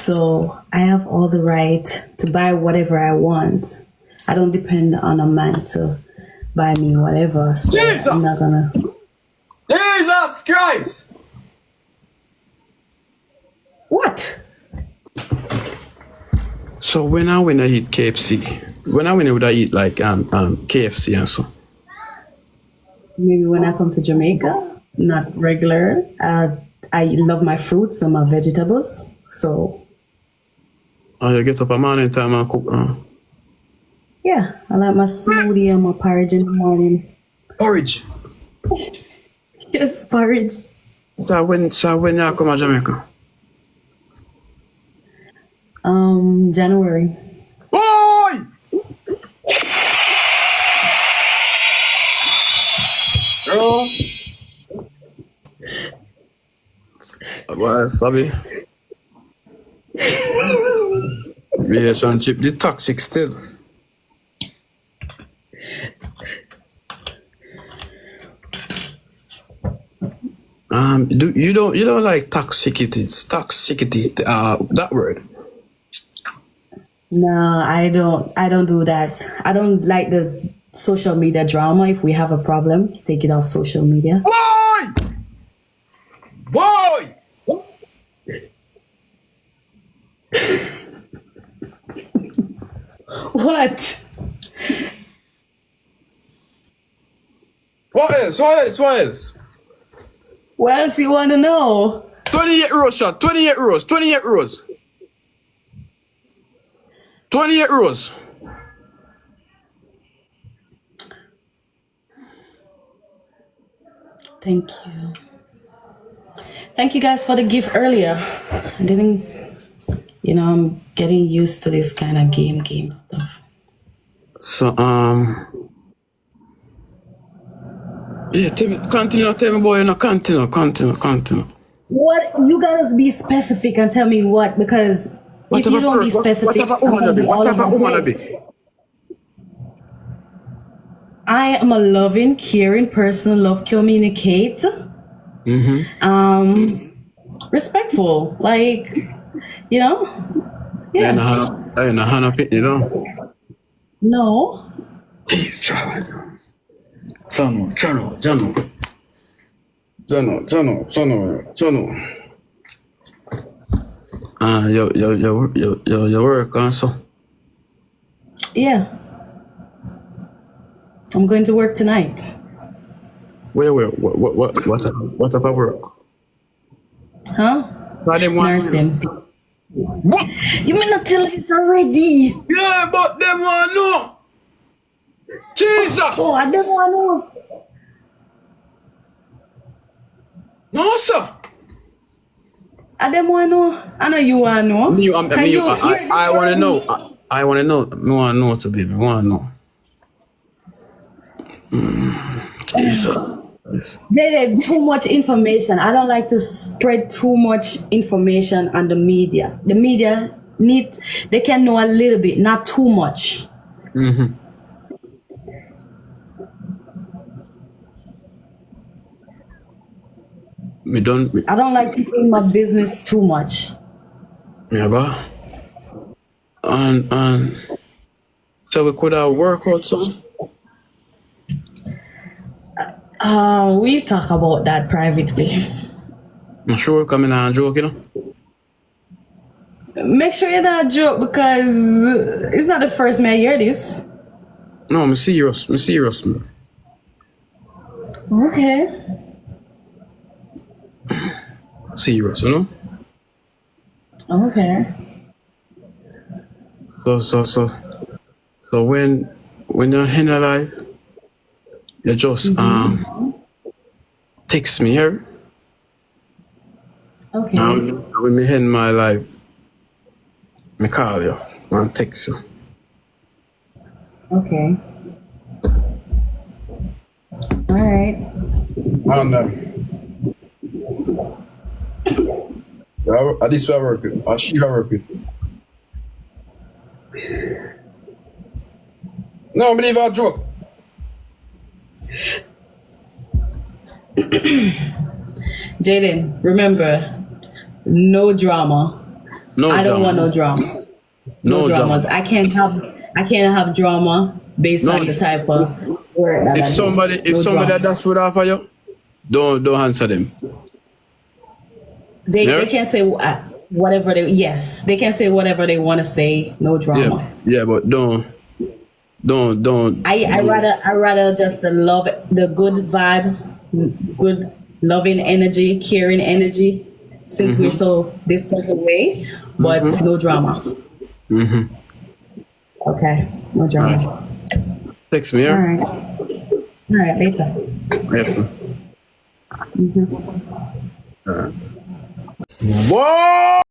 So I have all the right to buy whatever I want. I don't depend on a man to buy me whatever. So Jesus! I'm not gonna. Jesus Christ! What? So when I eat KFC, when I would I eat like KFC and so. Maybe when I come to Jamaica, not regular. I love my fruits and my vegetables. So Oh, you get up a morning time and cook. yeah, I like my smoothie and my porridge in the morning. Porridge. Yes, porridge. So when you come to Jamaica? January. Boy! Girl. Well, Fabbi. Relationship, the toxic still. You don't like toxicity? That word. No, I don't do that. I don't like the social media drama. If we have a problem, take it off social media. Boy! Boy! What? What else? What else? What else? What else you want to know? 28 rows shot. 28 rows. 28 rows. 28 rows. Thank you. Thank you guys for the gift earlier. I didn't, I'm getting used to this kind of game stuff. So yeah, continue, tell me boy, continue. What? You gotta be specific and tell me what, because if you don't be specific, what type of woman be? I am a loving, caring person, love communicate. Respectful, like, yeah. And Hannah Pitt, No. Jono. Your work also. Yeah. I'm going to work tonight. Where? What type of work? Huh? Nursing. What? You mean not tell us already? Yeah, but them want know. Jesus! Oh, I don't want to know. No, sir. I don't want to know. I know you want to know. I want to know. I want to know. No one know to baby. I want to know. Jesus. There's too much information. I don't like to spread too much information on the media. The media they can know a little bit, not too much. I don't like people in my business too much. Yeah, but and so we could have work out something. We talk about that privately. I'm sure we're coming on joke, Make sure you're not joke, because it's not the first man I hear this. No, I'm serious. Man. Okay. Serious, Okay. So when you're in a life, you just text me here. Okay. When me end my life, me call you and text you. Okay. All right. And this way I work with. Or she I work with. No, I believe I joke. Jaydenn, remember, no drama. No I don't want drama. no drama. No Dramas. drama. I can't have drama based No. on the type of work that If I do. somebody No drama. that's what offer you, don't answer them. They Yeah? can say whatever they can say whatever they want to say. No drama. Yeah, but don't. I rather just the good vibes, good loving energy, caring energy. Since we're so distant away, but no drama. Okay, no drama. Right. Text me, All yeah? right, later. Yeah. All right. Boy!